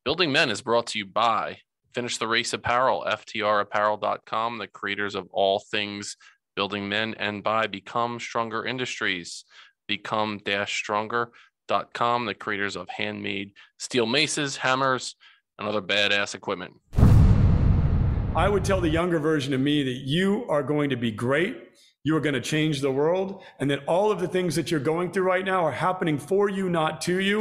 Building Men is brought to you by Finish the Race Apparel, FTRapparel.com, the creators of all things building men, and by Become Stronger Industries, become-stronger.com, the creators of handmade steel maces, hammers, and other badass equipment. I would tell the younger version of me that you are going to be great. You are going to change the world, and that all of the things that you're going through right now are happening for you, not to you.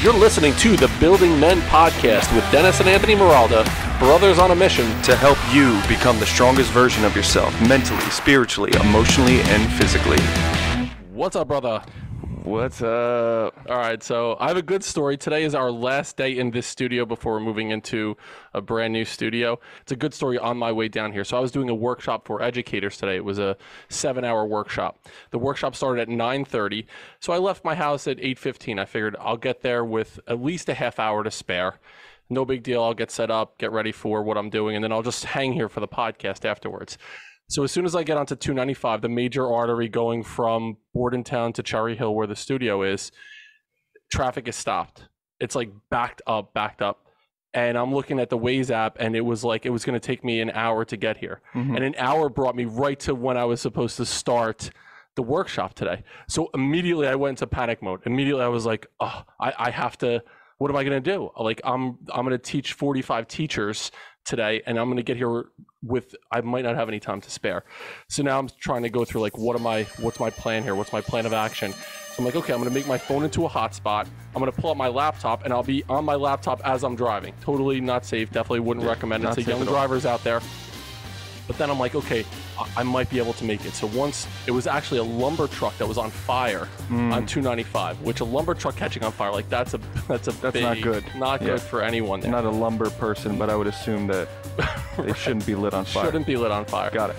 You're listening to the Building Men podcast with Dennis and Anthony Miralda, brothers on a mission to help you become the strongest version of yourself, mentally, spiritually, emotionally, and physically. What's up, brother? What's up? All right, so I have a good story. Today is our last day in this studio before we're moving into a brand new studio. It's a good story on my way down here. So I was doing a workshop for educators today. It was a 7-hour workshop. The workshop started at 9:30. So I left my house at 8:15. I figured I'll get there with at least a half hour to spare. No big deal. I'll get set up, get ready for what I'm doing, and then I'll just hang here for the podcast afterwards. So as soon as I get onto 295, the major artery going from Bordentown to Cherry Hill where the studio is, traffic is stopped. It's like backed up. And I'm looking at the Waze app, and it was like it was going to take me an hour to get here. Mm-hmm. And an hour brought me right to when I was supposed to start the workshop today. So immediately I went into panic mode. Immediately I was like, oh, I have to, what am I going to do? Like I'm going to teach 45 teachers today, and I'm going to get here with, I might not have any time to spare. So now I'm trying to go through like, what's my plan here? What's my plan of action? So I'm like, okay, I'm going to make my phone into a hotspot. I'm going to pull up my laptop, and I'll be on my laptop as I'm driving. Totally not safe. Definitely wouldn't recommend it to young drivers out there. But then I'm like, okay, I might be able to make it. So once, it was actually a lumber truck that was on fire on 295, which a lumber truck catching on fire, like that's big, not good. Not good for anyone there. I'm not a lumber person, but I would assume that they right. Shouldn't be lit on fire. Shouldn't be lit on fire. Got it.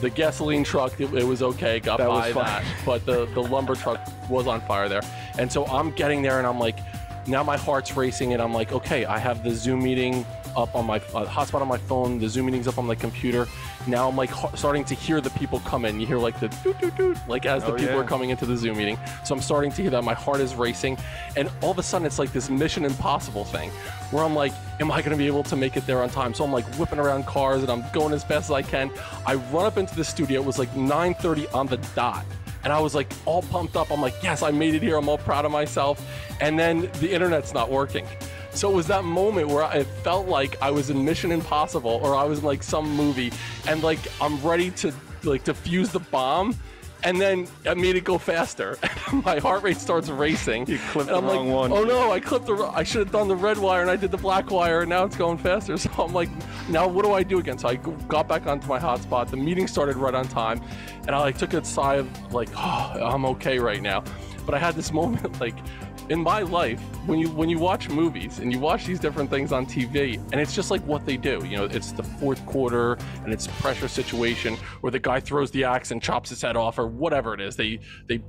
The gasoline truck, it was okay, got that by that, but the lumber truck was on fire there. And so I'm getting there, and I'm like, now my heart's racing, and I'm like, okay, I have the Zoom meeting up on my hotspot on my phone, the Zoom meeting's up on my computer. Now I'm like starting to hear the people come in. You hear like the doot doot doot, like as the people are coming into the Zoom meeting. So I'm starting to hear that. My heart is racing, and all of a sudden it's like this Mission Impossible thing where I'm like, am I going to be able to make it there on time? So I'm like whipping around cars, and I'm going as fast as I can. I run up into the studio. It was like 9:30 on the dot. And I was like all pumped up. I'm like, yes, I made it here. I'm all proud of myself. And then the internet's not working. So it was that moment where it felt like I was in Mission Impossible, or I was in like some movie, and like I'm ready to like defuse the bomb, and then I made it go faster. My heart rate starts racing. You clipped the wrong one. Oh no, I should have done the red wire, and I did the black wire, and now it's going faster. So I'm like, now what do I do again? So I got back onto my hotspot. The meeting started right on time, and I like took a sigh of like, oh, I'm okay right now. But I had this moment like, in my life, when you watch movies and you watch these different things on TV, and it's just like what they do, you know, it's the fourth quarter and it's a pressure situation, or the guy throws the axe and chops his head off, or whatever it is, they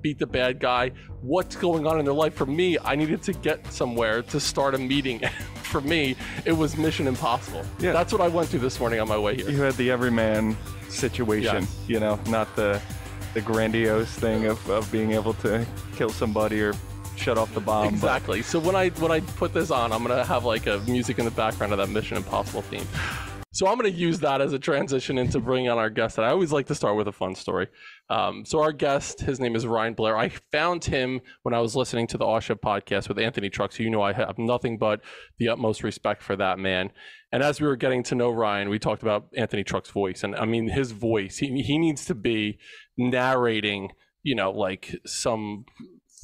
beat the bad guy. What's going on in their life? For me, I needed to get somewhere to start a meeting. For me, it was Mission Impossible. Yeah. That's what I went through this morning on my way here. You had the everyman situation, yes. You know, not the grandiose thing of being able to kill somebody or shut off the bomb. Exactly. So when I put this on, I'm gonna have like a music in the background of that Mission Impossible theme. So I'm gonna use that as a transition into bringing on our guest. And I always like to start with a fun story. So our guest, his name is Ryan Blair. I found him when I was listening to the Osha podcast with Anthony Trucks. So you know I have nothing but the utmost respect for that man. And as we were getting to know Ryan, we talked about Anthony Trucks' voice. And I mean, his voice, he needs to be narrating, you know, like some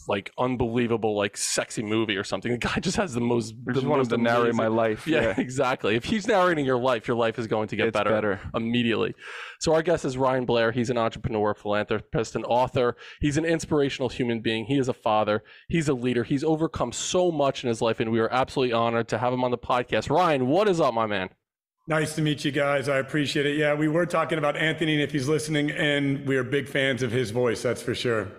like unbelievable, like sexy movie or something. The guy just has the most. I just wanted to narrate my life. Yeah, exactly. If he's narrating your life is going to get better immediately. So our guest is Ryan Blair. He's an entrepreneur, philanthropist, and author. He's an inspirational human being. He is a father. He's a leader. He's overcome so much in his life, and we are absolutely honored to have him on the podcast. Ryan, what is up, my man? Nice to meet you guys. I appreciate it. Yeah, we were talking about Anthony, and if he's listening, and we are big fans of his voice, that's for sure.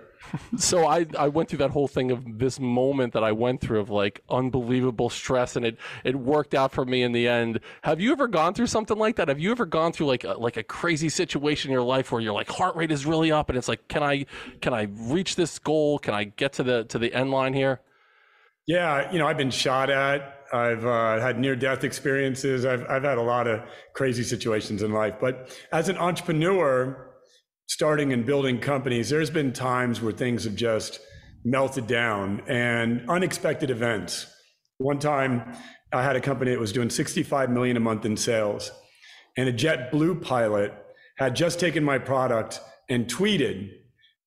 So I went through that whole thing of this moment that I went through of like unbelievable stress, and it worked out for me in the end. Have you ever gone through something like that? Have you ever gone through like a crazy situation in your life where your like heart rate is really up and it's like, can I reach this goal? Can I get to the end line here? Yeah, I've been shot at. I've had near-death experiences. I've had a lot of crazy situations in life. But as an entrepreneur, starting and building companies, there's been times where things have just melted down and unexpected events. One time I had a company that was doing 65 million a month in sales, and a JetBlue pilot had just taken my product and tweeted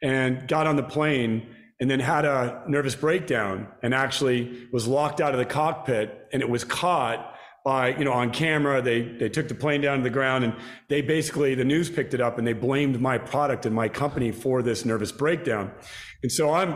and got on the plane and then had a nervous breakdown and actually was locked out of the cockpit, and it was caught by, on camera. They took the plane down to the ground, and they basically, the news picked it up and they blamed my product and my company for this nervous breakdown. And so I'm,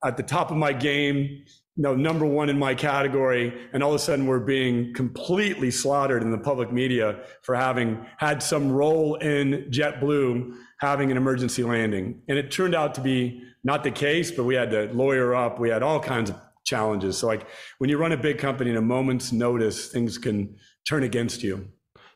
at the top of my game, number one in my category, and all of a sudden we're being completely slaughtered in the public media for having had some role in JetBlue having an emergency landing. And it turned out to be not the case, but we had to lawyer up. We had all kinds of challenges. So like when you run a big company, in a moment's notice, things can turn against you.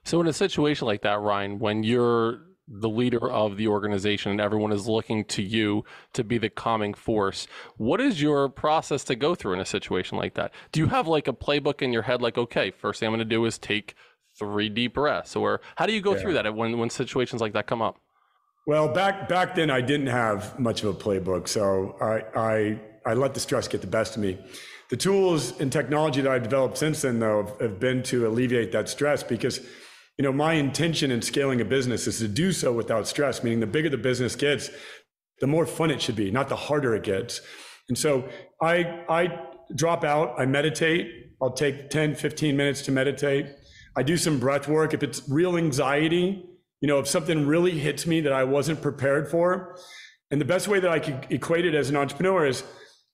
So in a situation like that, Ryan, when you're the leader of the organization and everyone is looking to you to be the calming force, what is your process to go through in a situation like that? Do you have like a playbook in your head, like, okay, first thing I'm going to do is take 3 deep breaths? Or how do you go through that when situations like that come up? Well, back then I didn't have much of a playbook. So I let the stress get the best of me. The tools and technology that I've developed since then, though, have been to alleviate that stress, because, my intention in scaling a business is to do so without stress, meaning the bigger the business gets, the more fun it should be, not the harder it gets. And so I drop out, I meditate. I'll take 10, 15 minutes to meditate. I do some breath work. If it's real anxiety, if something really hits me that I wasn't prepared for. And the best way that I could equate it as an entrepreneur is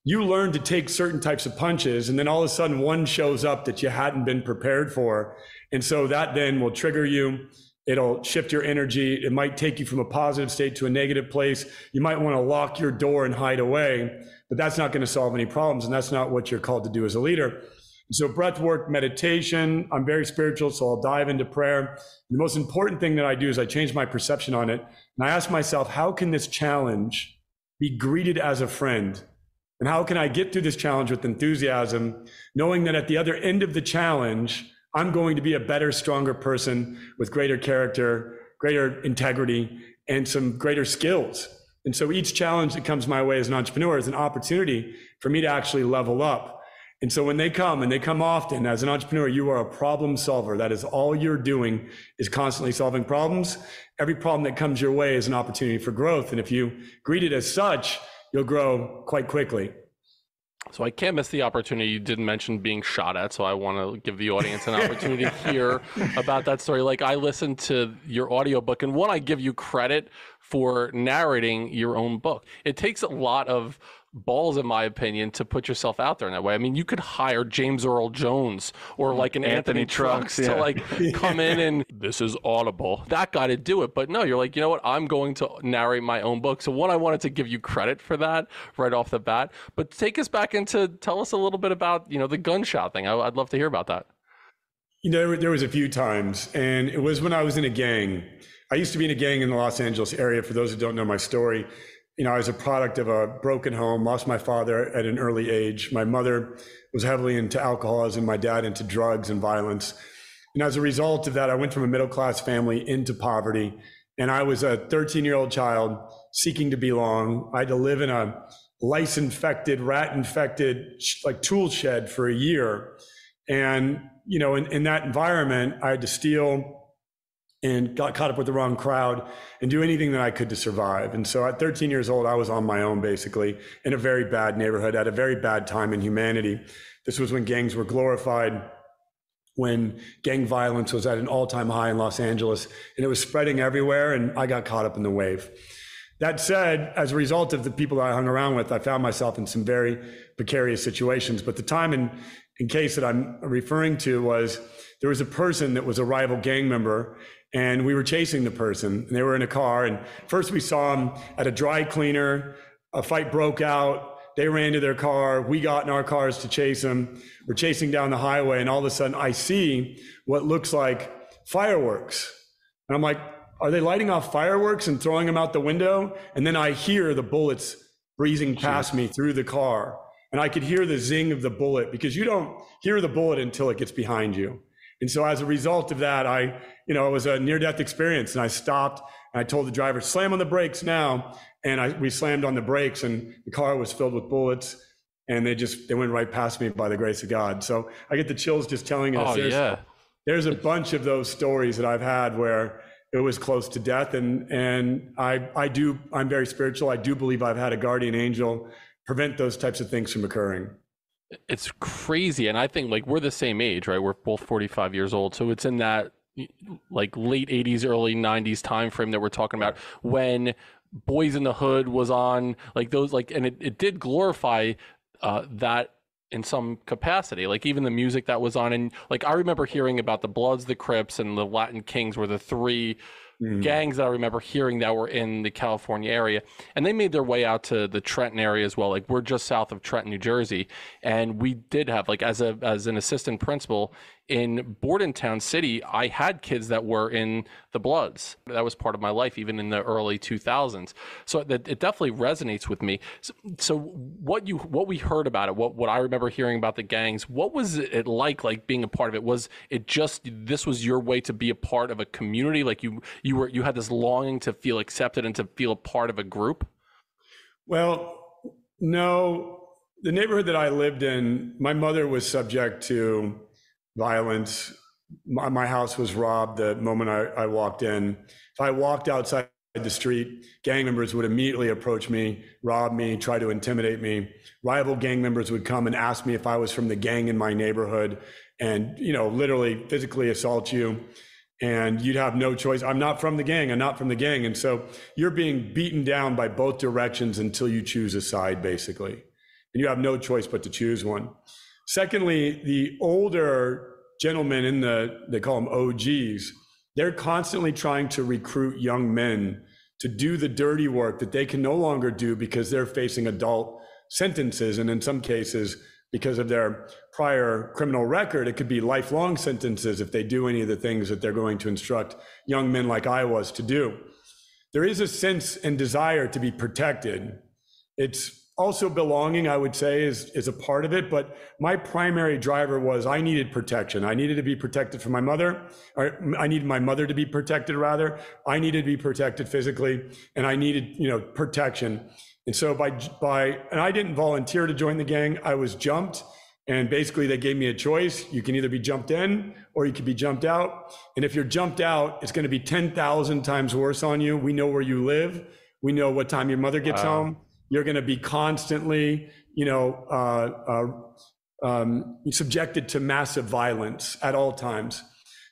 you learn to take certain types of punches, and then all of a sudden one shows up that you hadn't been prepared for. And so that then will trigger you. It'll shift your energy. It might take you from a positive state to a negative place. You might want to lock your door and hide away, but that's not going to solve any problems. And that's not what you're called to do as a leader. So breath work, meditation, I'm very spiritual, so I'll dive into prayer. The most important thing that I do is I change my perception on it. And I ask myself, how can this challenge be greeted as a friend? And how can I get through this challenge with enthusiasm, knowing that at the other end of the challenge, I'm going to be a better, stronger person with greater character, greater integrity, and some greater skills. And so each challenge that comes my way as an entrepreneur is an opportunity for me to actually level up. And so when they come, and they come often, as an entrepreneur, you are a problem solver. That is all you're doing, is constantly solving problems. Every problem that comes your way is an opportunity for growth. And if you greet it as such, you'll grow quite quickly. So I can't miss the opportunity. You didn't mention being shot at, so I want to give the audience an opportunity to hear about that story. Like, I listened to your audiobook, and one, I give you credit for narrating your own book. It takes a lot of balls, in my opinion, to put yourself out there in that way. I mean, you could hire James Earl Jones or like an Anthony Trucks to like come in and this is Audible, that guy to do it. But no, you're like, you know what? I'm going to narrate my own book. So one, I wanted to give you credit for that right off the bat. But take us back into, tell us a little bit about, the gunshot thing. I'd love to hear about that. There was a few times, and it was when I was in a gang. I used to be in a gang in the Los Angeles area. For those who don't know my story, I was a product of a broken home, lost my father at an early age. My mother was heavily into alcoholism, my dad into drugs and violence. And as a result of that, I went from a middle-class family into poverty. And I was a 13-year-old child seeking to belong. I had to live in a lice-infected, rat-infected, like tool shed for a year. And, in that environment, I had to steal and got caught up with the wrong crowd and do anything that I could to survive. And so at 13 years old, I was on my own, basically, in a very bad neighborhood at a very bad time in humanity. This was when gangs were glorified, when gang violence was at an all-time high in Los Angeles, and it was spreading everywhere, and I got caught up in the wave. That said, as a result of the people that I hung around with, I found myself in some very precarious situations. But the time in case that I'm referring to was, there was a person that was a rival gang member, and we were chasing the person, and they were in a car. And first we saw him at a dry cleaner a fight broke out. They ran to their car. We got in our cars to chase them. We're chasing down the highway, and all of a sudden I see what looks like fireworks. And I'm like, are they lighting off fireworks and throwing them out the window? And then I hear the bullets breezing past me through the car. And I could hear the zing of the bullet, because you don't hear the bullet until it gets behind you. And so as a result of that, it was a near-death experience, and I stopped and I told the driver, slam on the brakes now. And we slammed on the brakes, and the car was filled with bullets, and they went right past me by the grace of God. So I get the chills just telling you this. There's a bunch of those stories that I've had where it was close to death. And I'm very spiritual. I do believe I've had a guardian angel prevent those types of things from occurring. It's crazy. And I think like we're the same age, right? We're both 45 years old. So it's in that like late 80s, early 90s time frame that we're talking about, when Boys in the Hood was on, like those, like, and it did glorify that in some capacity, like even the music that was on. And like I remember hearing about the Bloods, the Crips, and the Latin Kings were the three gangs that I remember hearing that were in the California area, and they made their way out to the Trenton area as well. Like we're just south of Trenton, New Jersey, and we did have, like, as an assistant principal in Bordentown City, I had kids that were in the Bloods. That was part of my life, even in the early 2000s. So it definitely resonates with me. So what we heard about it, what I remember hearing about the gangs, what was it like being a part of it? Was it just, this was your way to be a part of a community? Like you had this longing to feel accepted and to feel a part of a group? Well, no. The neighborhood that I lived in, my mother was subject to violence. My house was robbed the moment I walked in. If I walked outside the street, gang members would immediately approach me, rob me, try to intimidate me. Rival gang members would come and ask me if I was from the gang in my neighborhood, and literally physically assault you. And you'd have no choice. I'm not from the gang. I'm not from the gang. And so you're being beaten down by both directions until you choose a side, basically. And you have no choice but to choose one. Secondly, the older gentlemen they call them OGs, they're constantly trying to recruit young men to do the dirty work that they can no longer do because they're facing adult sentences. And in some cases, because of their prior criminal record, it could be lifelong sentences if they do any of the things that they're going to instruct young men like I was to do. There is a sense and desire to be protected. It's also belonging, I would say, is a part of it. But my primary driver was I needed protection. I needed to be protected from my mother, or I needed my mother to be protected, rather. I needed to be protected physically, and I needed, protection. And so and I didn't volunteer to join the gang. I was jumped, and basically they gave me a choice. You can either be jumped in or you can be jumped out. And if you're jumped out, it's going to be 10,000 times worse on you. We know where you live. We know what time your mother gets home. You're going to be constantly, subjected to massive violence at all times.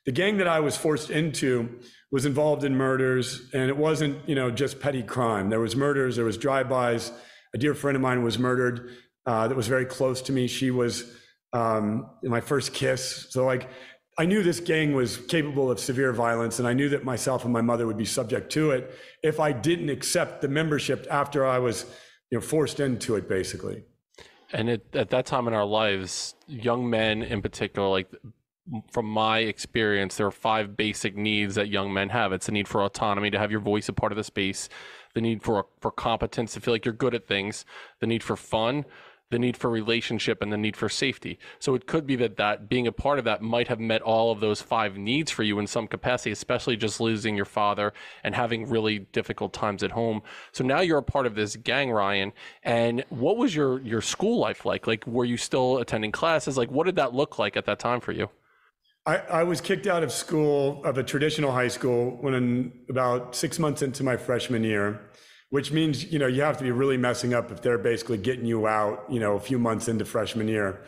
The gang that I was forced into was involved in murders, and it wasn't, just petty crime. There was murders, there was drive-bys. A dear friend of mine was murdered that was very close to me. She was my first kiss. So I knew this gang was capable of severe violence, and I knew that myself and my mother would be subject to it if I didn't accept the membership after I was, forced into it, basically. And at that time in our lives, young men in particular, from my experience, there are 5 basic needs that young men have. It's the need for autonomy, to have your voice a part of the space, the need for competence, to feel like you're good at things, the need for fun, the need for relationship, and the need for safety. So it could be that being a part of that might have met all of those 5 needs for you in some capacity, especially just losing your father and having really difficult times at home. So now you're a part of this gang, Ryan. And what was your school life like? Like, were you still attending classes? Like, what did that look like at that time for you? I was kicked out of school, of a traditional high school, when about 6 months into my freshman year, which means, you have to be really messing up if they're basically getting you out, a few months into freshman year.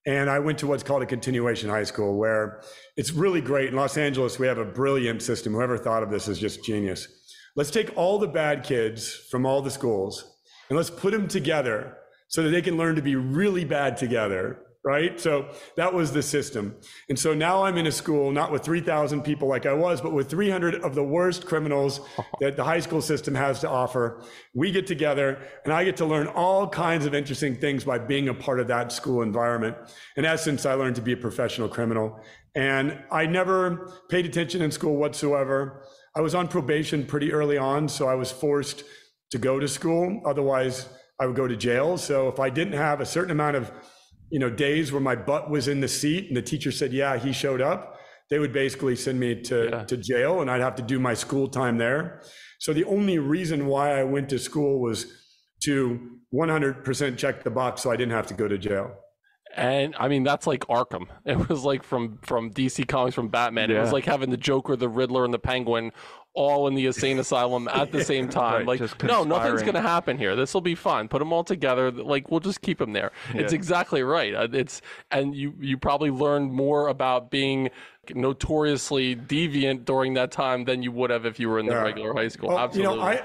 And I went to what's called a continuation high school, where it's really great. In Los Angeles, we have a brilliant system. Whoever thought of this is just genius. Let's take all the bad kids from all the schools and let's put them together so that they can learn to be really bad together. right? So that was the system. And so now I'm in a school, not with 3,000 people like I was, but with 300 of the worst criminals that the high school system has to offer. We get together and I get to learn all kinds of interesting things by being a part of that school environment. In essence, I learned to be a professional criminal. And I never paid attention in school whatsoever. I was on probation pretty early on, so I was forced to go to school. Otherwise, I would go to jail. So if I didn't have a certain amount of days where my butt was in the seat and the teacher said, yeah, he showed up, they would basically send me to jail and I'd have to do my school time there. So the only reason why I went to school was to 100% check the box so I didn't have to go to jail. And I mean, that's like Arkham. It was like from DC Comics, from Batman. It was like having the Joker, the Riddler, and the Penguin all in the insane asylum at the same time. Right, like, no, nothing's going to happen here. This will be fun. Put them all together. Like, we'll just keep them there. Yeah. It's exactly right. And you probably learned more about being notoriously deviant during that time than you would have if you were in the regular high school. Well, absolutely.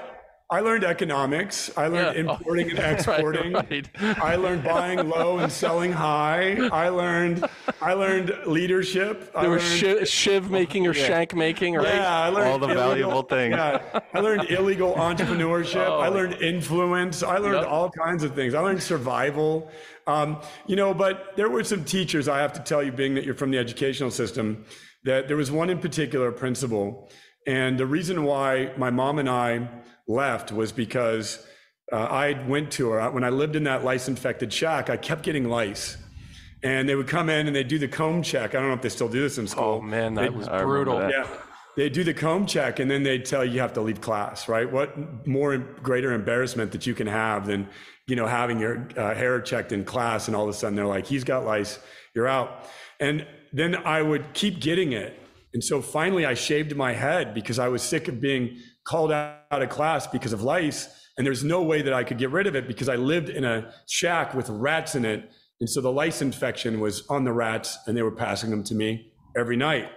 I learned economics. I learned importing and exporting. Right. I learned buying low and selling high. I learned leadership. There was shiv making or shank making, right? Yeah, I learned all the valuable things. Yeah, I learned illegal entrepreneurship. I learned influence. I learned all kinds of things. I learned survival. But there were some teachers, I have to tell you, being that you're from the educational system, that there was one in particular, principal. And the reason why my mom and I left was because I went to her. When I lived in that lice-infected shack, I kept getting lice. And they would come in and they'd do the comb check. I don't know if they still do this in school. Oh, man, that was brutal. Yeah. They'd do the comb check and then they'd tell you have to leave class, right? What more greater embarrassment that you can have than, having your hair checked in class and all of a sudden they're like, he's got lice, you're out. And then I would keep getting it. And so finally I shaved my head because I was sick of being called out of class because of lice. And there's no way that I could get rid of it because I lived in a shack with rats in it. And so the lice infection was on the rats and they were passing them to me every night.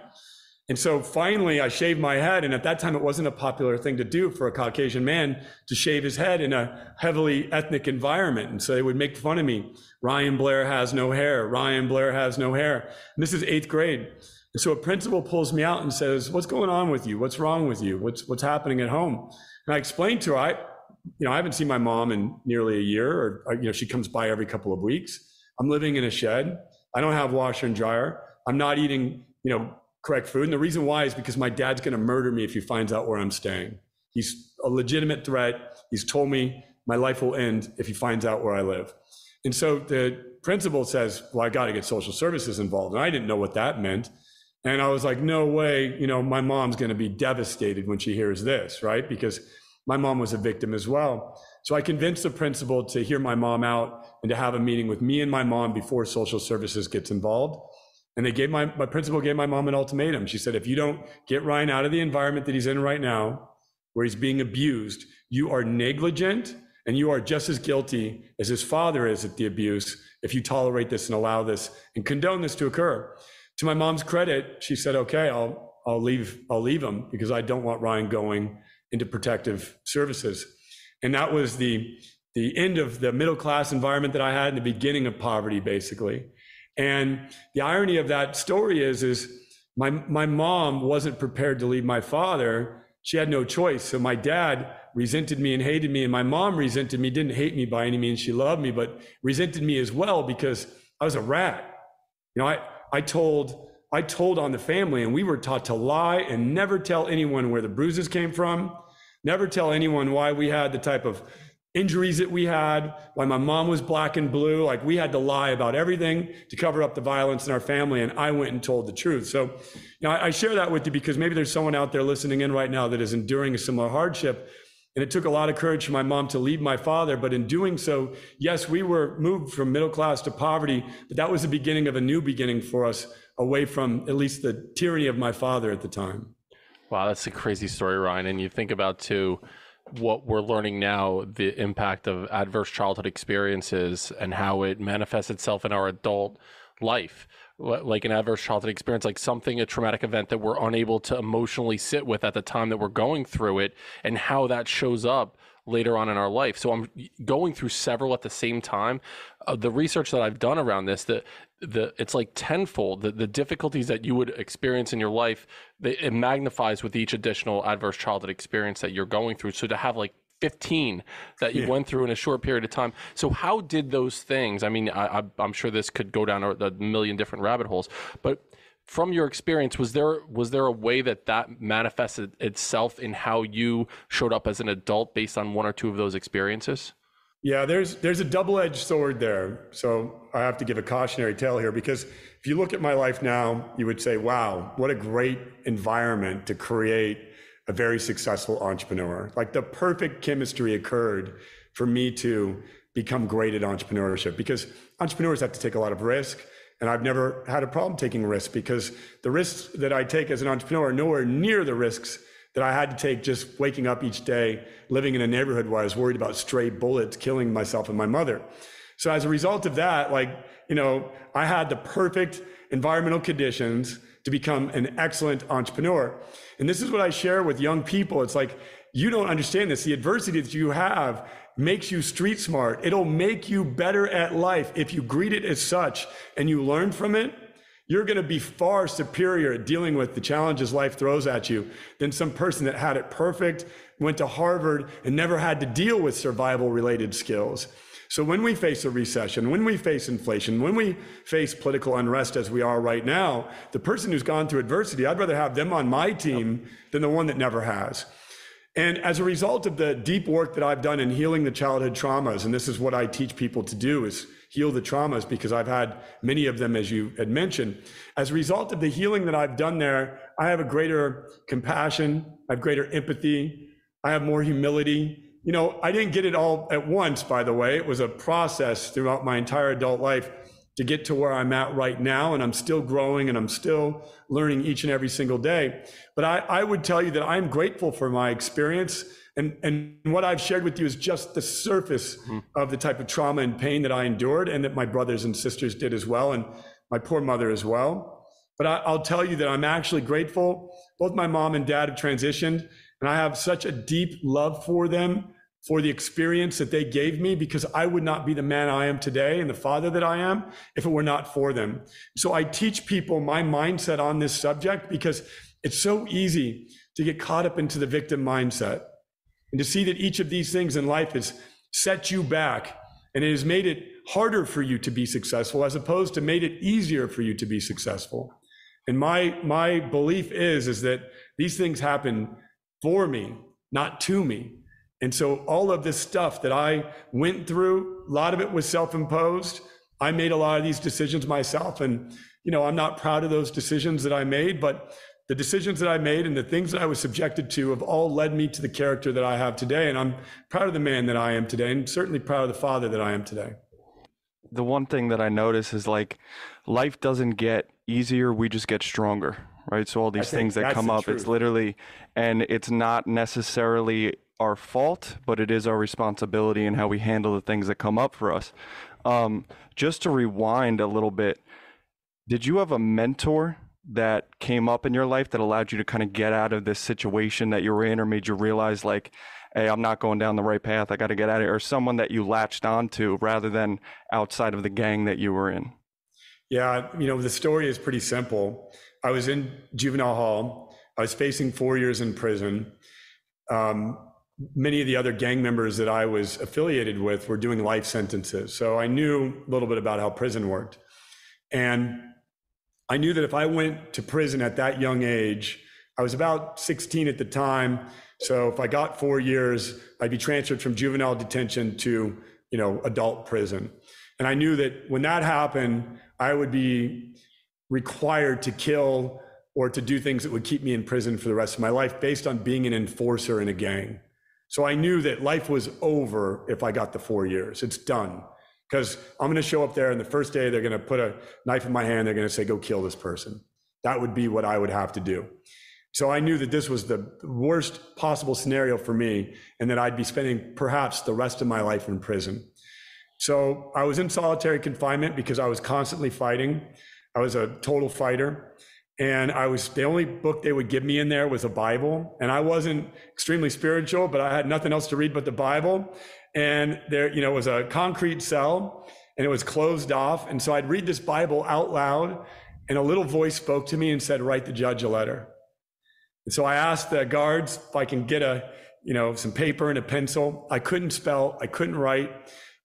And so finally I shaved my head. And at that time, it wasn't a popular thing to do for a Caucasian man to shave his head in a heavily ethnic environment. And so they would make fun of me. Ryan Blair has no hair. Ryan Blair has no hair. And this is 8th grade. And so a principal pulls me out and says, what's going on with you? What's wrong with you? What's happening at home? And I explained to her, I haven't seen my mom in nearly a year, or she comes by every couple of weeks. I'm living in a shed. I don't have washer and dryer. I'm not eating, correct food. And the reason why is because my dad's going to murder me if he finds out where I'm staying. He's a legitimate threat. He's told me my life will end if he finds out where I live. And so the principal says, well, I got to get social services involved. And I didn't know what that meant. And I was like, no way, my mom's going to be devastated when she hears this, right? Because my mom was a victim as well. So I convinced the principal to hear my mom out and to have a meeting with me and my mom before social services gets involved. And they gave my principal gave my mom an ultimatum. She said, if you don't get Ryan out of the environment that he's in right now, where he's being abused, you are negligent and you are just as guilty as his father is at the abuse if you tolerate this and allow this and condone this to occur. To my mom's credit, she said, okay, I'll leave him because I don't want Ryan going into protective services. And that was the end of the middle class environment that I had and the beginning of poverty, basically. And the irony of that story is my mom wasn't prepared to leave my father. She had no choice. So my dad resented me and hated me, and my mom resented me, didn't hate me by any means. She loved me, but resented me as well because I was a rat. I told on the family, and we were taught to lie and never tell anyone where the bruises came from, never tell anyone why we had the type of injuries that we had, why my mom was black and blue. Like, we had to lie about everything to cover up the violence in our family. And I went and told the truth. So, I share that with you because maybe there's someone out there listening in right now that is enduring a similar hardship. And it took a lot of courage for my mom to leave my father. But in doing so, yes, we were moved from middle class to poverty, but that was the beginning of a new beginning for us, away from at least the tyranny of my father at the time. Wow, that's a crazy story, Ryan. And you think about, too, what we're learning now, the impact of adverse childhood experiences and how it manifests itself in our adult life. Like an adverse childhood experience, like a traumatic event that we're unable to emotionally sit with at the time that we're going through it, and how that shows up later on in our life. So I'm going through several at the same time. The research that I've done around this, it's like tenfold. The difficulties that you would experience in your life, it magnifies with each additional adverse childhood experience that you're going through. So to have like 15 that you went through in a short period of time. So how did those things, I mean, I'm sure this could go down a million different rabbit holes, but from your experience, was there a way that manifested itself in how you showed up as an adult based on one or two of those experiences? Yeah, there's a double-edged sword there. So I have to give a cautionary tale here, because if you look at my life now, you would say, wow, what a great environment to create a very successful entrepreneur. Like the perfect chemistry occurred for me to become great at entrepreneurship, because entrepreneurs have to take a lot of risk. And I've never had a problem taking risks, because the risks that I take as an entrepreneur are nowhere near the risks that I had to take just waking up each day, living in a neighborhood where I was worried about stray bullets killing myself and my mother. So as a result of that, I had the perfect environmental conditions to become an excellent entrepreneur. And this is what I share with young people. It's like, you don't understand this. The adversity that you have makes you street smart. It'll make you better at life. If you greet it as such and you learn from it, you're going to be far superior at dealing with the challenges life throws at you than some person that had it perfect, went to Harvard, and never had to deal with survival related skills. So when we face a recession, when we face inflation, when we face political unrest as we are right now, the person who's gone through adversity, I'd rather have them on my team than the one that never has. And as a result of the deep work that I've done in healing the childhood traumas, and this is what I teach people to do, is heal the traumas, because I've had many of them, as you had mentioned. As a result of the healing that I've done there, I have a greater compassion, I have greater empathy, I have more humility. I didn't get it all at once, by the way. It was a process throughout my entire adult life to get to where I'm at right now. And I'm still growing and I'm still learning each and every single day. But I would tell you that I'm grateful for my experience. And what I've shared with you is just the surface of the type of trauma and pain that I endured, and that my brothers and sisters did as well, and my poor mother as well. But I'll tell you that I'm actually grateful. Both my mom and dad have transitioned, and I have such a deep love for them, for the experience that they gave me, because I would not be the man I am today and the father that I am if it were not for them. So I teach people my mindset on this subject, because it's so easy to get caught up into the victim mindset, and to see that each of these things in life has set you back, and it has made it harder for you to be successful, as opposed to made it easier for you to be successful. And my belief is that these things happen for me, not to me. And so all of this stuff that I went through, a lot of it was self-imposed. I made a lot of these decisions myself, and I'm not proud of those decisions that I made, but the decisions that I made and the things that I was subjected to have all led me to the character that I have today. And I'm proud of the man that I am today, and certainly proud of the father that I am today. The one thing that I notice is life doesn't get easier, we just get stronger, right? So all these things that come up, it's literally, and it's not necessarily our fault, but it is our responsibility in how we handle the things that come up for us. Just to rewind a little bit, did you have a mentor that came up in your life that allowed you to kind of get out of this situation that you were in, or made you realize hey, I'm not going down the right path, I got to get out of here, or someone that you latched onto rather than outside of the gang that you were in? Yeah, the story is pretty simple. I was in juvenile hall. I was facing 4 years in prison. Many of the other gang members that I was affiliated with were doing life sentences. So I knew a little bit about how prison worked. And I knew that if I went to prison at that young age, I was about 16 at the time. So if I got 4 years, I'd be transferred from juvenile detention to, adult prison. And I knew that when that happened, I would be required to kill or to do things that would keep me in prison for the rest of my life based on being an enforcer in a gang. So I knew that life was over if I got the 4 years. It's done. Because I'm going to show up there, and the first day they're going to put a knife in my hand. They're going to say, go kill this person. That would be what I would have to do. So I knew that this was the worst possible scenario for me, and that I'd be spending perhaps the rest of my life in prison. So I was in solitary confinement because I was constantly fighting. I was a total fighter. And the only book they would give me in there was a Bible. And I wasn't extremely spiritual, but I had nothing else to read but the Bible. And there, it was a concrete cell and it was closed off. And so I'd read this Bible out loud and a little voice spoke to me and said, write the judge a letter. And so I asked the guards if I can get some paper and a pencil. I couldn't spell, I couldn't write,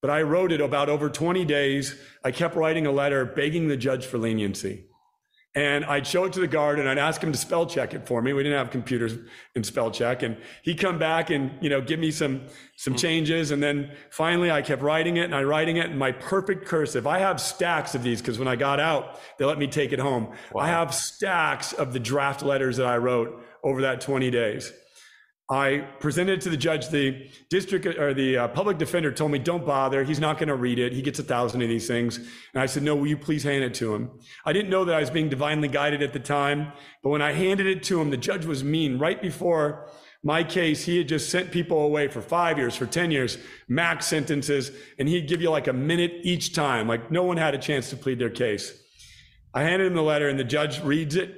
but I wrote it about over 20 days. I kept writing a letter begging the judge for leniency. And I'd show it to the guard and I'd ask him to spell check it for me. We didn't have computers and spell check. And he'd come back and, give me some changes. And then finally I kept writing it in my perfect cursive. I have stacks of these because when I got out, they let me take it home. Wow. I have stacks of the draft letters that I wrote over that 20 days. I presented it to the judge. The district or the public defender told me, don't bother. He's not going to read it. He gets 1,000 of these things. And I said, no, will you please hand it to him? I didn't know that I was being divinely guided at the time. But when I handed it to him, the judge was mean. Right before my case, he had just sent people away for 5 years, for 10 years, max sentences. And he'd give you like a minute each time. Like no one had a chance to plead their case. I handed him the letter and the judge reads it.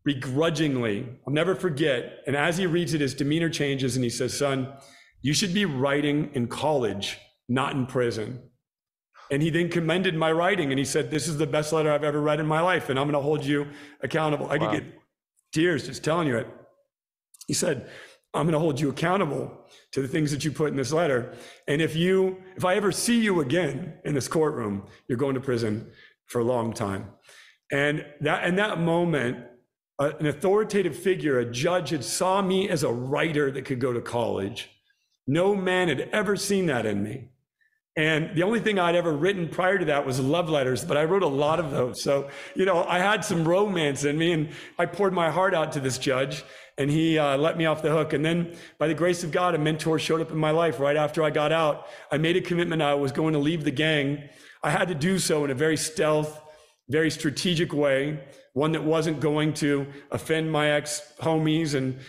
Begrudgingly, I'll never forget. And as he reads it, his demeanor changes and he says, son, you should be writing in college, not in prison. And he then commended my writing and he said, this is the best letter I've ever read in my life and I'm going to hold you accountable. I could get tears just telling you it. He said, I'm going to hold you accountable to the things that you put in this letter. And if I ever see you again in this courtroom, you're going to prison for a long time. And in that moment, an authoritative figure, a judge, had saw me as a writer that could go to college. No man had ever seen that in me. And the only thing I'd ever written prior to that was love letters, but I wrote a lot of those. So, I had some romance in me and I poured my heart out to this judge and he let me off the hook. And then by the grace of God, a mentor showed up in my life right after I got out. I made a commitment I was going to leave the gang. I had to do so in a very stealth, very strategic way, one that wasn't going to offend my ex-homies and,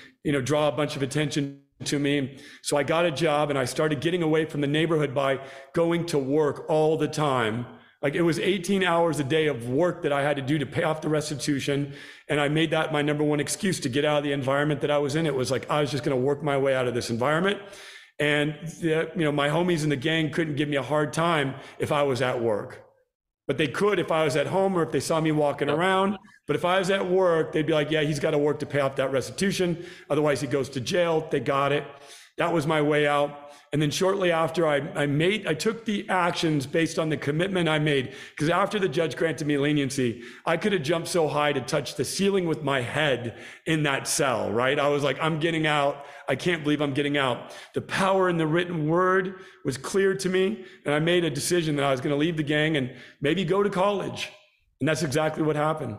draw a bunch of attention to me. So I got a job and I started getting away from the neighborhood by going to work all the time. Like it was 18 hours a day of work that I had to do to pay off the restitution. And I made that my number one excuse to get out of the environment that I was in. It was like, I was just going to work my way out of this environment. And, my homies in the gang couldn't give me a hard time if I was at work. But they could if I was at home or if they saw me walking around. But if I was at work, they'd be like, yeah, he's got to work to pay off that restitution. Otherwise, he goes to jail. They got it. That was my way out. And then shortly after, I took the actions based on the commitment I made. Because after the judge granted me leniency, I could have jumped so high to touch the ceiling with my head in that cell, right? I was like, I'm getting out. I can't believe I'm getting out. The power in the written word was clear to me. And I made a decision that I was going to leave the gang and maybe go to college. And that's exactly what happened.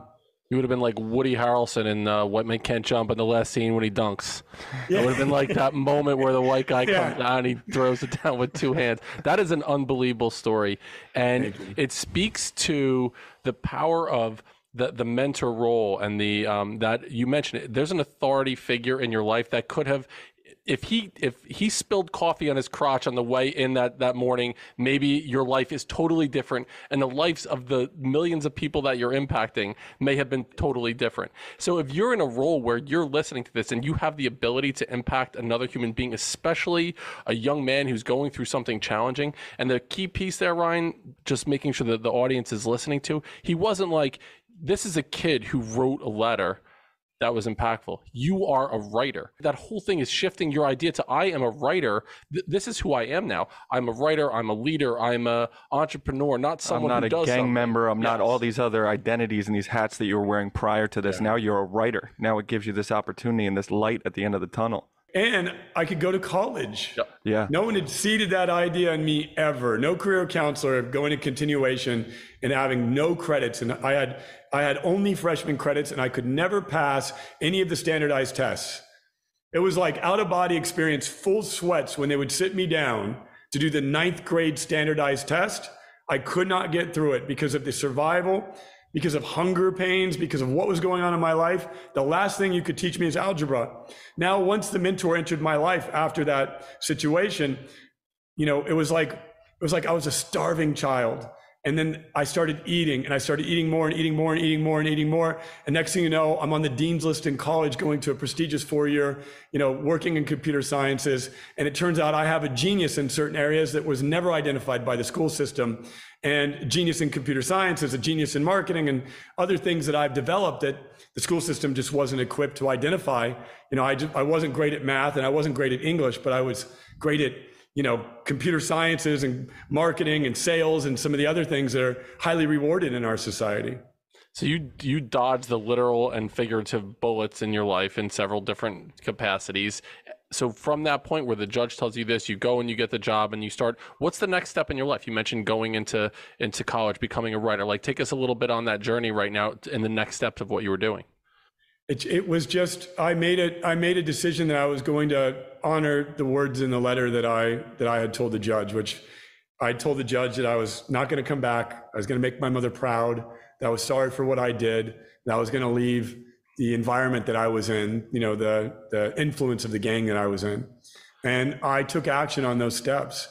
You would have been like Woody Harrelson in White Men Can't Jump in the last scene when he dunks. Yeah. It would have been like that moment where the white guy comes down and he throws it down with two hands. That is an unbelievable story. And it speaks to the power of the mentor role and the that you mentioned it. There's an authority figure in your life that could have, if he spilled coffee on his crotch on the way in that morning, maybe your life is totally different and the lives of the millions of people that you're impacting may have been totally different. So if you're in a role where you're listening to this and you have the ability to impact another human being, especially a young man who's going through something challenging, and the key piece there, Ryan, just making sure that the audience is listening to, he wasn't like, this is a kid who wrote a letter that was impactful. You are a writer. That whole thing is shifting your idea to, I am a writer. This is who I am now. I'm a writer. I'm a leader. I'm a entrepreneur, not someone who does something. I'm not a gang member. I'm not all these other identities and these hats that you were wearing prior to this. Yeah. Now you're a writer. Now it gives you this opportunity and this light at the end of the tunnel. And I could go to college. Yeah. No one had seeded that idea in me ever. No career counselor going to continuation and having no credits. And I had only freshman credits and I could never pass any of the standardized tests. It was like out of body experience, full sweats when they would sit me down to do the 9th grade standardized test. I could not get through it because of the survival, because of hunger pains, because of what was going on in my life. The last thing you could teach me is algebra. Now, once the mentor entered my life after that situation, it was like I was a starving child. And then I started eating, and I started eating more and eating more and eating more and eating more. And next thing you know, I'm on the dean's list in college, going to a prestigious 4-year, working in computer sciences. And it turns out I have a genius in certain areas that was never identified by the school system. And genius in computer science is a genius in marketing and other things that I've developed that the school system just wasn't equipped to identify. I wasn't great at math and I wasn't great at English, but I was great at computer sciences and marketing and sales and some of the other things that are highly rewarded in our society. So you dodge the literal and figurative bullets in your life in several different capacities. So from that point where the judge tells you this, you go and you get the job and you start, what's the next step in your life? You mentioned going into college, becoming a writer. Like, take us a little bit on that journey right now and the next steps of what you were doing. It was just, I made a decision that I was going to honor the words in the letter that I had told the judge, which I told the judge that I was not going to come back. I was going to make my mother proud, that I was sorry for what I did, that I was going to leave the environment that I was in, the influence of the gang that I was in. And I took action on those steps.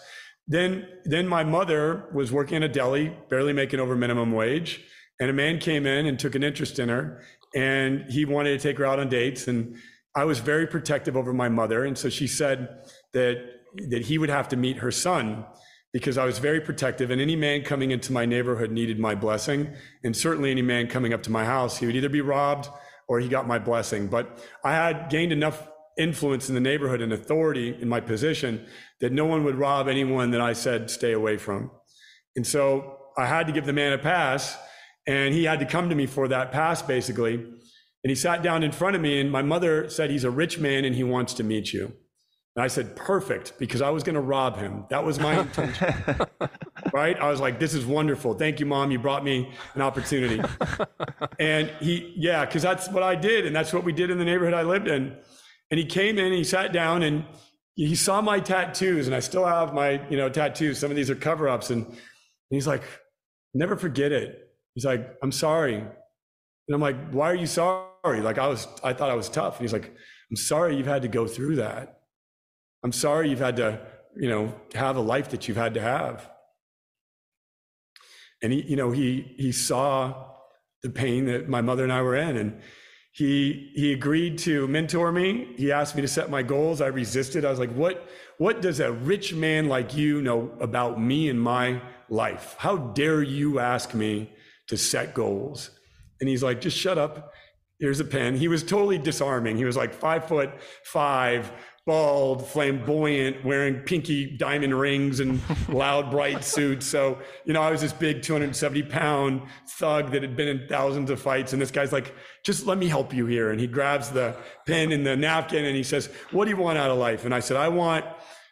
Then my mother was working in a deli, barely making over minimum wage. And a man came in and took an interest in her. And he wanted to take her out on dates. And I was very protective over my mother. And so she said that he would have to meet her son because I was very protective. And any man coming into my neighborhood needed my blessing. And certainly any man coming up to my house, he would either be robbed or he got my blessing. But I had gained enough influence in the neighborhood and authority in my position that no one would rob anyone that I said stay away from. And so I had to give the man a pass. And he had to come to me for that pass, basically. And he sat down in front of me, and my mother said, he's a rich man and he wants to meet you. And I said, perfect, because I was going to rob him. That was my intention, right? I was like, this is wonderful. Thank you, Mom. You brought me an opportunity. And because that's what I did. And that's what we did in the neighborhood I lived in. And he came in and he sat down and he saw my tattoos, and I still have my, tattoos. Some of these are cover-ups. And he's like, never forget it. He's like, I'm sorry. And I'm like, why are you sorry? Like I thought I was tough. And he's like, I'm sorry you've had to go through that. I'm sorry you've had to, have a life that you've had to have. And he saw the pain that my mother and I were in. And he agreed to mentor me. He asked me to set my goals. I resisted. I was like, what does a rich man like you know about me and my life? How dare you ask me to set goals? And he's like, just shut up. Here's a pen. He was totally disarming. He was like 5'5", bald, flamboyant, wearing pinky diamond rings and loud, bright suits. So, I was this big 270-pound thug that had been in thousands of fights. And this guy's like, just let me help you here. And he grabs the pen and the napkin and he says, what do you want out of life? And I said, I want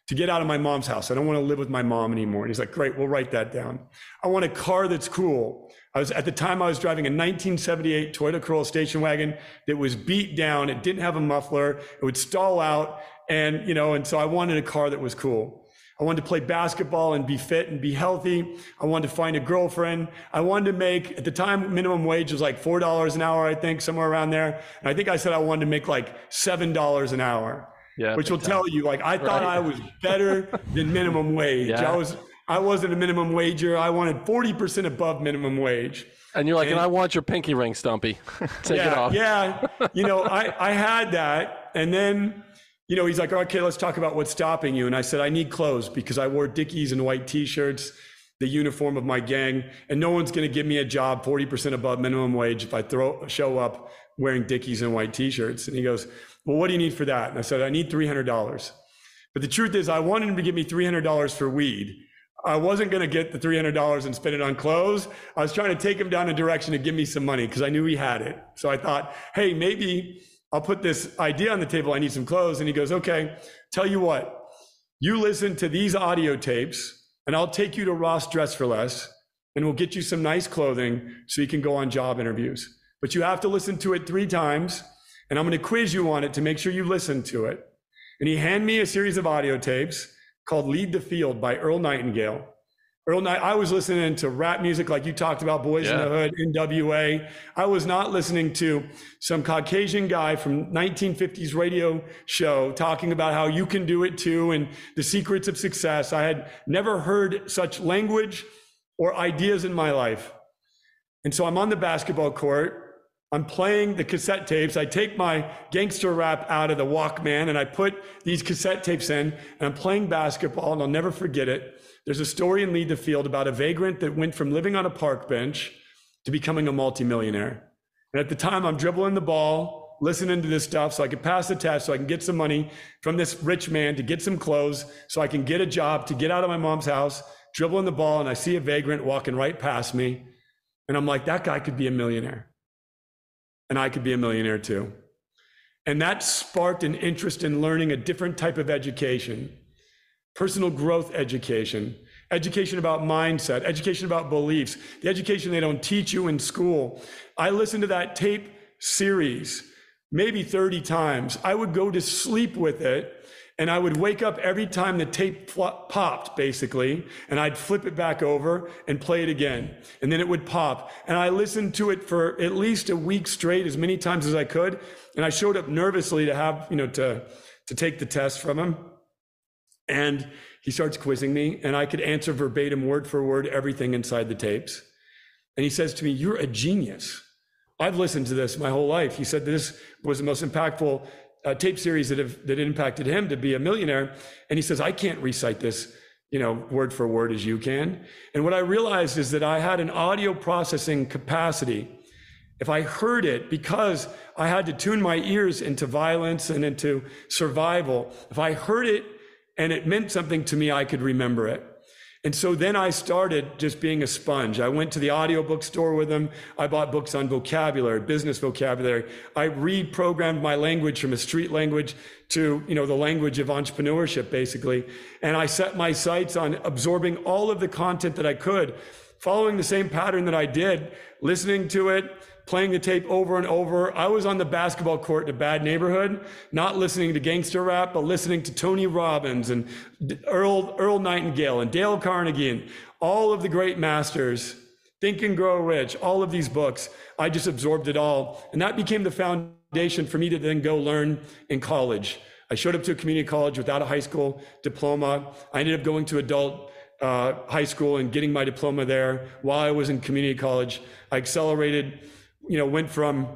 to get out of my mom's house. I don't want to live with my mom anymore. And he's like, great, we'll write that down. I want a car that's cool. At the time I was driving a 1978 Toyota Corolla station wagon that was beat down. It didn't have a muffler. It would stall out. And so I wanted a car that was cool. I wanted to play basketball and be fit and be healthy. I wanted to find a girlfriend. I wanted to make, at the time, minimum wage was like $4 an hour, I think, somewhere around there. And I think I said I wanted to make like $7 an hour. Yeah, which will tell you, I thought I was better than minimum wage. Yeah. I wasn't a minimum wager. I wanted 40% above minimum wage. And you're like, and I want your pinky ring, Stumpy. Take it off. Yeah. I had that. And then, he's like, okay, let's talk about what's stopping you. And I said, I need clothes because I wore Dickies and white t-shirts, the uniform of my gang. And no one's going to give me a job 40% above minimum wage if I show up wearing Dickies and white t-shirts. And he goes, well, what do you need for that? And I said, I need $300. But the truth is I wanted him to give me $300 for weed. I wasn't going to get the $300 and spend it on clothes. I was trying to take him down a direction to give me some money because I knew he had it. So I thought, hey, maybe I'll put this idea on the table. I need some clothes. And he goes, okay, tell you what, you listen to these audio tapes and I'll take you to Ross Dress for Less and we'll get you some nice clothing so you can go on job interviews. But you have to listen to it 3 times and I'm going to quiz you on it to make sure you listen to it. And he handed me a series of audio tapes called Lead the Field by Earl Nightingale. I was listening to rap music like you talked about, Boys in the Hood, NWA. I was not listening to some Caucasian guy from 1950s radio show talking about how you can do it too and the secrets of success. I had never heard such language or ideas in my life. And so I'm on the basketball court. I'm playing the cassette tapes. I take my gangster rap out of the Walkman and I put these cassette tapes in, and I'm playing basketball, and I'll never forget it. There's a story in Lead the Field about a vagrant that went from living on a park bench to becoming a multimillionaire. And at the time, I'm dribbling the ball, listening to this stuff so I can pass the test, so I can get some money from this rich man to get some clothes, so I can get a job to get out of my mom's house, dribbling the ball, and I see a vagrant walking right past me. And I'm like, that guy could be a millionaire. And I could be a millionaire too. And that sparked an interest in learning a different type of education, personal growth education, education about mindset, education about beliefs, the education they don't teach you in school. I listened to that tape series maybe 30 times. I would go to sleep with it, and I would wake up every time the tape popped, basically, and I'd flip it back over and play it again. And then it would pop. And I listened to it for at least a week straight, as many times as I could. And I showed up nervously to have, to take the test from him. And he starts quizzing me, and I could answer verbatim, word for word, everything inside the tapes. And he says to me, "You're a genius. I've listened to this my whole life." He said this was the most impactful tape series that impacted him to be a millionaire. And he says, "I can't recite this, word for word as you can." And what I realized is that I had an audio processing capacity. If I heard it, because I had to tune my ears into violence and into survival, if I heard it and it meant something to me, I could remember it. And so then I started just being a sponge. I went to the audiobook store with him. I bought books on vocabulary, business vocabulary. I reprogrammed my language from a street language to, the language of entrepreneurship, basically. And I set my sights on absorbing all of the content that I could, following the same pattern that I did, listening to it, playing the tape over and over. I was on the basketball court in a bad neighborhood, not listening to gangster rap, but listening to Tony Robbins and Earl Nightingale and Dale Carnegie and all of the great masters, Think and Grow Rich, all of these books. I just absorbed it all. And that became the foundation for me to then go learn in college. I showed up to a community college without a high school diploma. I ended up going to adult high school and getting my diploma there while I was in community college. I accelerated, went from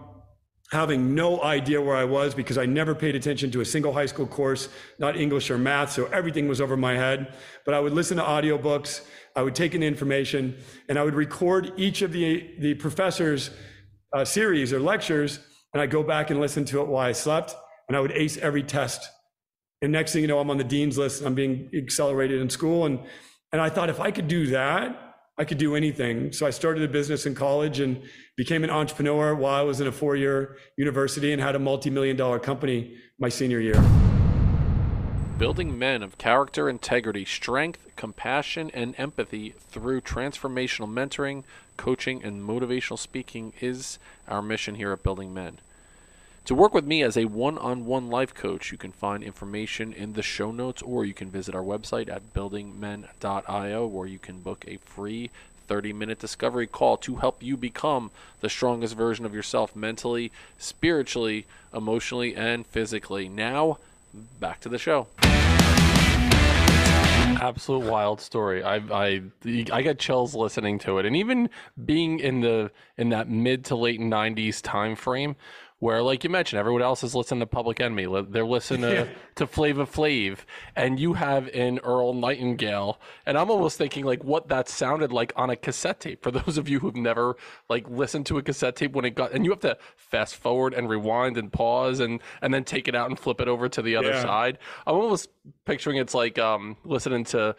having no idea where I was because I never paid attention to a single high school course, not English or math, so everything was over my head. But I would listen to audiobooks, I would take in the information, and I would record each of the professors' series or lectures, and I'd go back and listen to it while I slept, and I would ace every test. And next thing you know, I'm on the dean's list, and I'm being accelerated in school, and I thought if I could do that, I could do anything. So I started a business in college and became an entrepreneur while I was in a 4-year university and had a multi-million-dollar company my senior year. Building men of character, integrity, strength, compassion, and empathy through transformational mentoring, coaching, and motivational speaking is our mission here at Building Men. To work with me as a one-on-one life coach, you can find information in the show notes, or you can visit our website at buildingmen.io, where you can book a free 30-minute discovery call to help you become the strongest version of yourself mentally, spiritually, emotionally, and physically. Now, back to the show. Absolute wild story. I get chills listening to it, and even being in that mid to late 90s time frame, where, like you mentioned, everyone else is listening to Public Enemy. They're listening to Flava Flav, and you have an Earl Nightingale. And I'm almost thinking like what that sounded like on a cassette tape. For those of you who've never listened to a cassette tape when it got, and you have to fast forward and rewind and pause and then take it out and flip it over to the other side. I'm almost picturing it's like listening to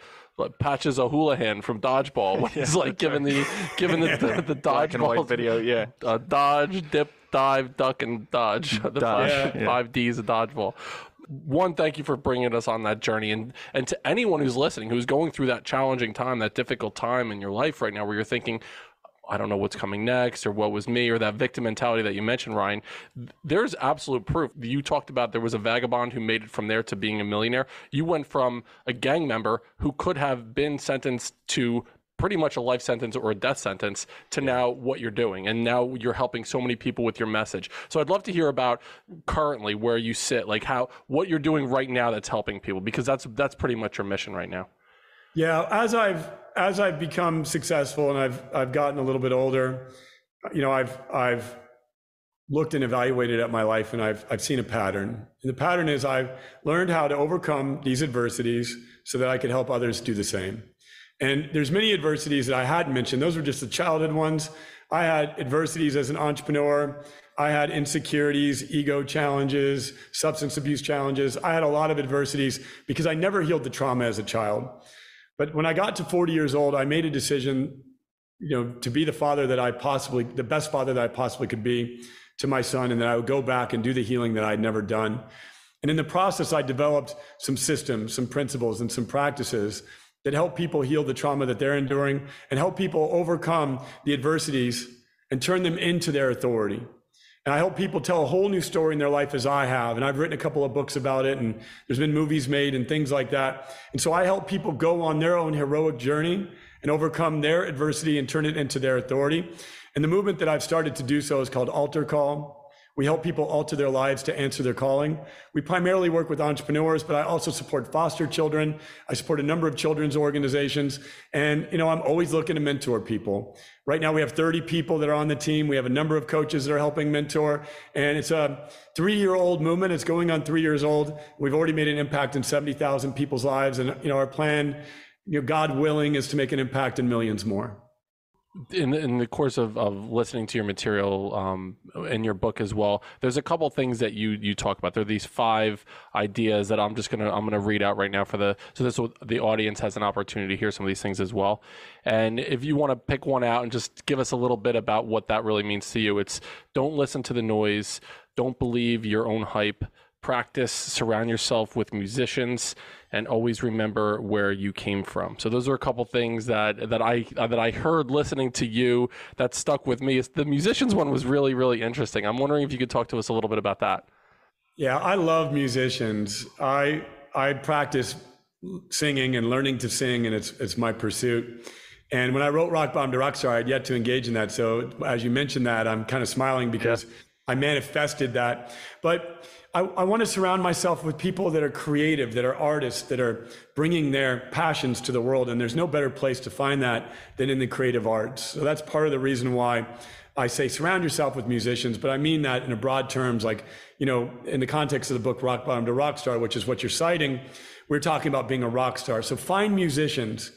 Patches O'Houlihan from Dodgeball when he's giving the dodgeball black and white video, dodge, dip, dive, duck, and dodge. Five Ds of dodgeball. One, thank you for bringing us on that journey, and to anyone who's listening, who's going through that challenging time, that difficult time in your life right now, where you're thinking, I don't know what's coming next, or what was me, or that victim mentality that you mentioned, Ryan. There's absolute proof. You talked about there was a vagabond who made it from there to being a millionaire. You went from a gang member who could have been sentenced to pretty much a life sentence or a death sentence to now what you're doing. And now you're helping so many people with your message. So I'd love to hear about currently where you sit, what you're doing right now that's helping people, because that's pretty much your mission right now. Yeah, as I've as I've become successful and I've gotten a little bit older, I've looked and evaluated at my life, and I've seen a pattern. And the pattern is I've learned how to overcome these adversities so that I could help others do the same. And there's many adversities that I hadn't mentioned. Those were just the childhood ones. I had adversities as an entrepreneur. I had insecurities, ego challenges, substance abuse challenges. I had a lot of adversities because I never healed the trauma as a child. But when I got to 40 years old, I made a decision, to be the best father that I possibly could be to my son, and that I would go back and do the healing that I'd never done. And in the process, I developed some systems, some principles, and some practices that help people heal the trauma that they're enduring and help people overcome the adversities and turn them into their authority. And I help people tell a whole new story in their life as I have. And I've written a couple of books about it, and there's been movies made and things like that. And so I help people go on their own heroic journey and overcome their adversity and turn it into their authority. And the movement that I've started to do so is called AlterCall. We help people alter their lives to answer their calling. We primarily work with entrepreneurs, but I also support foster children. I support a number of children's organizations. And, I'm always looking to mentor people. Right now, we have 30 people that are on the team. We have a number of coaches that are helping mentor. And it's a 3-year-old movement. It's going on 3 years old. We've already made an impact in 70,000 people's lives. And, our plan, God willing, is to make an impact in millions more. In the course of listening to your material in your book as well, there's a couple things that you talk about. There are these 5 ideas that I'm gonna read out right now the audience has an opportunity to hear some of these things as well. And if you want to pick one out and just give us a little bit about what that really means to you, it's don't listen to the noise, don't believe your own hype, practice, surround yourself with musicians, and always remember where you came from. So those are a couple things that I heard listening to you that stuck with me. The musicians one was really, really interesting. I'm wondering if you could talk to us a little bit about that. Yeah, I love musicians. I practice singing and learning to sing, and it's my pursuit. And when I wrote Rock Bottom to Rockstar, I had yet to engage in that. So as you mentioned that, I'm kind of smiling because I manifested that. But I want to surround myself with people that are creative, that are artists, that are bringing their passions to the world. And there's no better place to find that than in the creative arts. So that's part of the reason why I say surround yourself with musicians. But I mean that in broad terms, like, in the context of the book Rock Bottom to Rockstar, which is what you're citing, we're talking about being a rock star. So find musicians.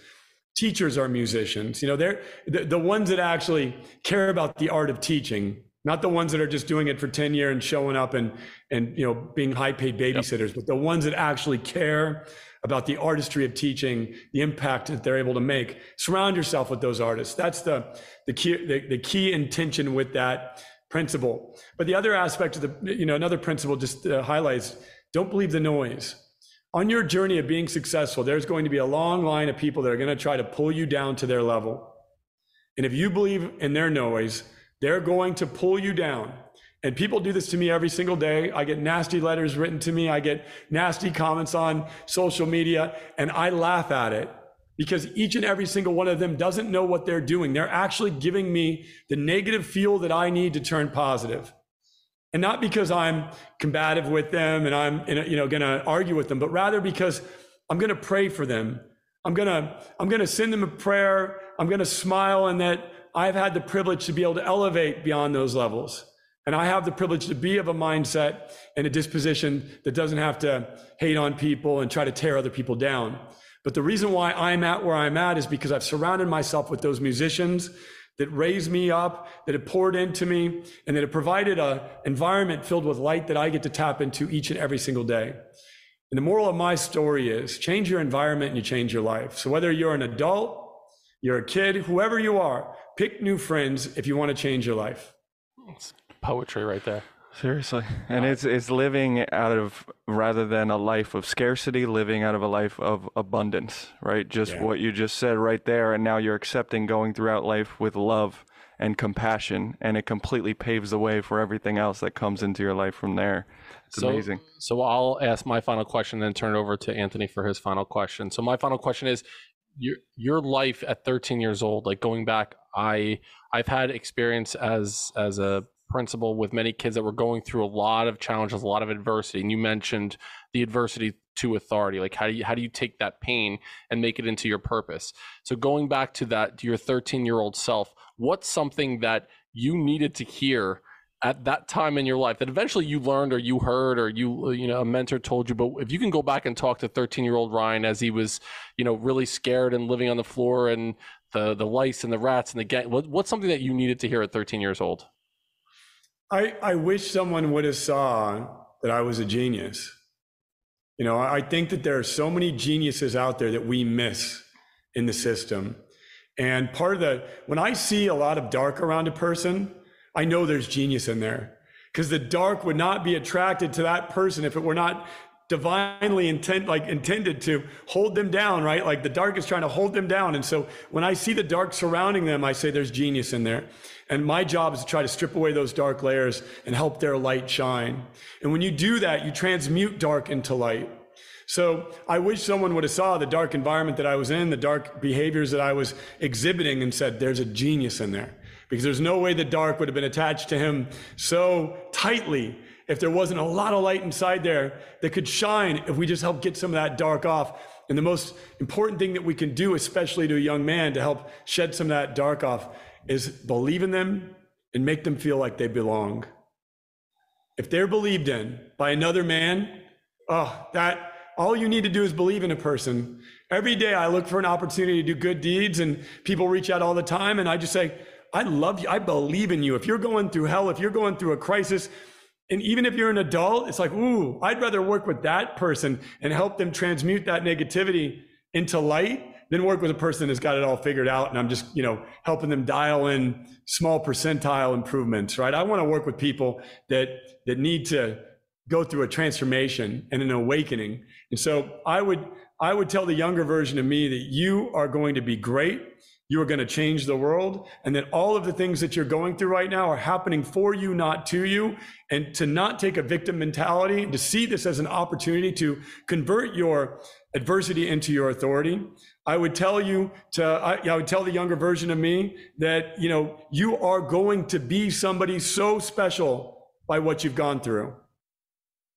Teachers are musicians. They're the ones that actually care about the art of teaching. Not the ones that are just doing it for 10 years and showing up and being high-paid babysitters, but the ones that actually care about the artistry of teaching, the impact that they're able to make. Surround yourself with those artists. That's the key intention with that principle. But the other aspect of another principle just highlights, don't believe the noise. On your journey of being successful, there's going to be a long line of people that are going to try to pull you down to their level. And if you believe in their noise, they're going to pull you down. And people do this to me every single day. I get nasty letters written to me. I get nasty comments on social media, and I laugh at it because each and every single one of them doesn't know what they're doing. They're actually giving me the negative fuel that I need to turn positive. And not because I'm combative with them and I'm going to argue with them, but rather because I'm going to pray for them. I'm going to send them a prayer. I'm going to smile, and that I've had the privilege to be able to elevate beyond those levels. And I have the privilege to be of a mindset and a disposition that doesn't have to hate on people and try to tear other people down. But the reason why I'm at where I'm at is because I've surrounded myself with those musicians that raised me up, that have poured into me, and that have provided an environment filled with light that I get to tap into each and every single day. And the moral of my story is change your environment and you change your life. So whether you're an adult, you're a kid, whoever you are, pick new friends if you want to change your life. It's poetry right there. Seriously. And it's living out of, rather than a life of scarcity, living out of a life of abundance, right? Just what you just said right there. And now you're accepting going throughout life with love and compassion, and it completely paves the way for everything else that comes into your life from there. It's amazing. So I'll ask my final question, then turn it over to Anthony for his final question. So my final question is, your life at 13 years old, like going back, I've had experience as a principle with many kids that were going through a lot of challenges, a lot of adversity. And you mentioned the adversity to authority. Like how do you take that pain and make it into your purpose? So going back to that, to your 13-year-old self, what's something that you needed to hear at that time in your life that eventually you learned or you heard or a mentor told you? But if you can go back and talk to 13-year-old Ryan as he was, really scared and living on the floor and the lice and the rats and the gang, what's something that you needed to hear at 13 years old? I wish someone would have saw that I was a genius. I think that there are so many geniuses out there that we miss in the system. And when I see a lot of dark around a person, I know there's genius in there, because the dark would not be attracted to that person if it were not divinely intended to hold them down, right? Like the dark is trying to hold them down. And so when I see the dark surrounding them, I say there's genius in there. And my job is to try to strip away those dark layers and help their light shine. And when you do that, you transmute dark into light. So I wish someone would have saw the dark environment that I was in, the dark behaviors that I was exhibiting, and said, there's a genius in there. Because there's no way the dark would have been attached to him so tightly if there wasn't a lot of light inside there that could shine if we just help get some of that dark off. And the most important thing that we can do, especially to a young man, to help shed some of that dark off, is believe in them and make them feel like they belong. If they're believed in by another man, all you need to do is believe in a person. Every day I look for an opportunity to do good deeds, and people reach out all the time, and I just say, I love you. I believe in you. If you're going through hell, if you're going through a crisis, and even if you're an adult, it's like, ooh, I'd rather work with that person and help them transmute that negativity into light than work with a person that's got it all figured out. And I'm just, helping them dial in small percentile improvements, right? I want to work with people that need to go through a transformation and an awakening. And so I would tell the younger version of me that you are going to be great. You are going to change the world, and that all of the things that you're going through right now are happening for you, not to you, and to not take a victim mentality, and to see this as an opportunity to convert your adversity into your authority. I would tell the younger version of me that, you are going to be somebody so special by what you've gone through.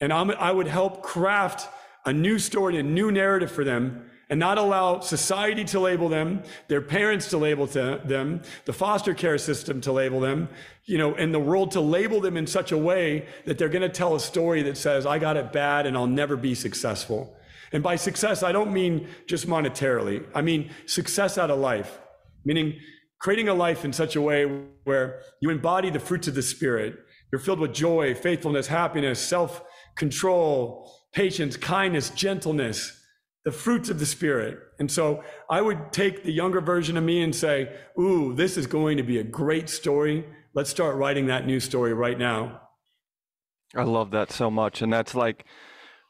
And I would help craft a new story, a new narrative for them, and not allow society to label them, their parents to label them, the foster care system to label them, and the world to label them in such a way that they're going to tell a story that says, I got it bad and I'll never be successful. And by success, I don't mean just monetarily. I mean success out of life, meaning creating a life in such a way where you embody the fruits of the Spirit. You're filled with joy, faithfulness, happiness, self-control, patience, kindness, gentleness, the fruits of the Spirit. And so I would take the younger version of me and say, ooh, this is going to be a great story. Let's start writing that new story right now. I love that so much. And that's like,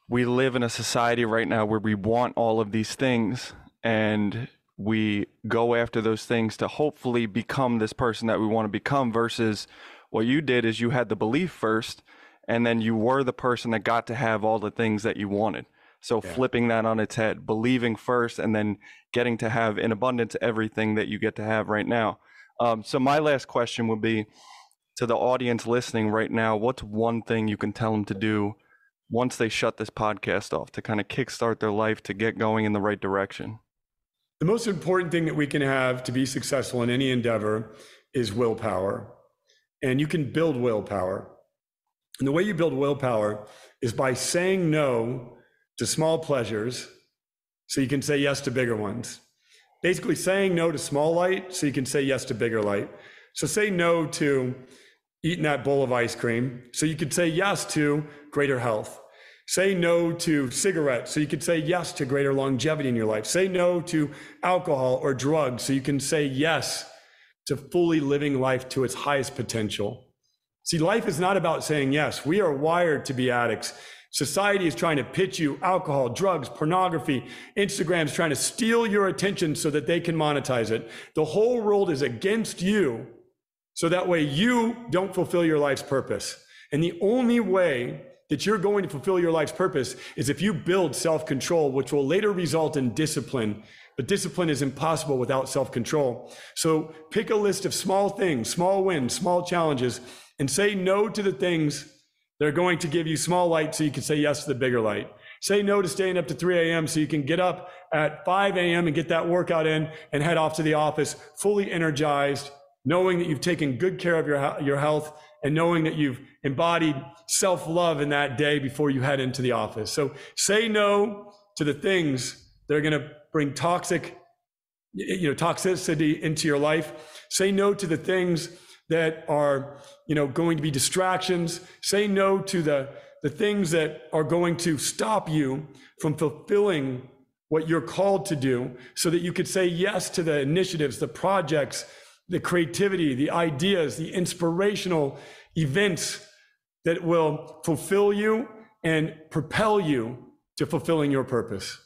we live in a society right now where we want all of these things, and we go after those things to hopefully become this person that we want to become, versus what you did is you had the belief first, and then you were the person that got to have all the things that you wanted. So flipping that on its head, believing first, and then getting to have in abundance everything that you get to have right now. So my last question would be to the audience listening right now, what's one thing you can tell them to do once they shut this podcast off to kind of kickstart their life to get going in the right direction? The most important thing that we can have to be successful in any endeavor is willpower. And you can build willpower. And the way you build willpower is by saying no to small pleasures so you can say yes to bigger ones. Basically saying no to small light so you can say yes to bigger light. So say no to eating that bowl of ice cream so you could say yes to greater health. Say no to cigarettes so you could say yes to greater longevity in your life. Say no to alcohol or drugs so you can say yes to fully living life to its highest potential. See, life is not about saying yes. We are wired to be addicts. Society is trying to pitch you alcohol, drugs, pornography. Instagram's trying to steal your attention so that they can monetize it. The whole world is against you, so that way you don't fulfill your life's purpose. And the only way that you're going to fulfill your life's purpose is if you build self-control, which will later result in discipline. But discipline is impossible without self-control. So pick a list of small things, small wins, small challenges, And say no to the things that are going to give you small light so you can say yes to the bigger light. Say no to staying up to 3 a.m. so you can get up at 5 a.m. and get that workout in and head off to the office fully energized, knowing that you've taken good care of your health and knowing that you've embodied self-love in that day before you head into the office. So say no to the things that are going to bring toxicity into your life. Say no to the things that are, going to be distractions. Say no to the things that are going to stop you from fulfilling what you're called to do, so that you could say yes to the initiatives, the projects, the creativity, the ideas, the inspirational events that will fulfill you and propel you to fulfilling your purpose.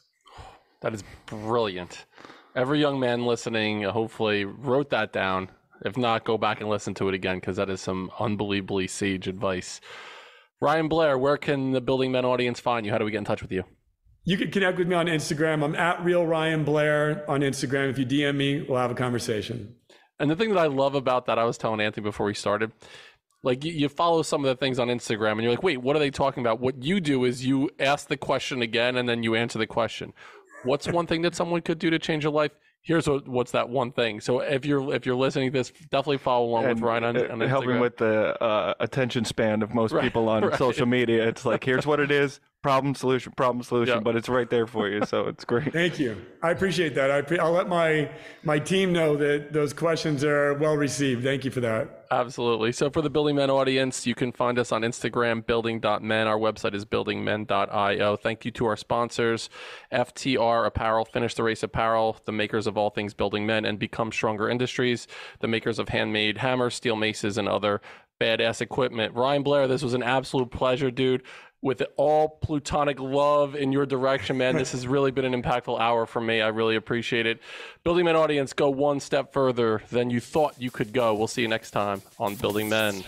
That is brilliant. Every young man listening hopefully wrote that down. If not, go back and listen to it again, because that is some unbelievably sage advice. Ryan Blair, where can the Building Men audience find you? How do we get in touch with you? You can connect with me on Instagram. I'm at Real Ryan Blair on Instagram. If you DM me, we'll have a conversation. And the thing that I love about that, I was telling Anthony before we started, like you follow some of the things on Instagram and you're like, wait, what are they talking about? What you do is you ask the question again and then you answer the question. What's one thing that someone could do to change your life? Here's what's that one thing. So if you're listening to this, definitely follow along with Ryan on Instagram. Helping with the attention span of most people on social media. It's like, here's what it is. Problem, solution, but it's right there for you. So it's great. Thank you. I appreciate that. I'll let my team know that those questions are well received. Thank you for that. Absolutely. So for the Building Men audience, you can find us on Instagram, building.men. Our website is buildingmen.io. Thank you to our sponsors, FTR Apparel, Finish the Race Apparel, the makers of all things Building Men, and Become Stronger Industries, the makers of handmade hammers, steel maces, and other badass equipment. Ryan Blair, this was an absolute pleasure, dude. With all plutonic love in your direction, man. This has really been an impactful hour for me. I really appreciate it. Building Men audience, go one step further than you thought you could go. We'll see you next time on Building Men.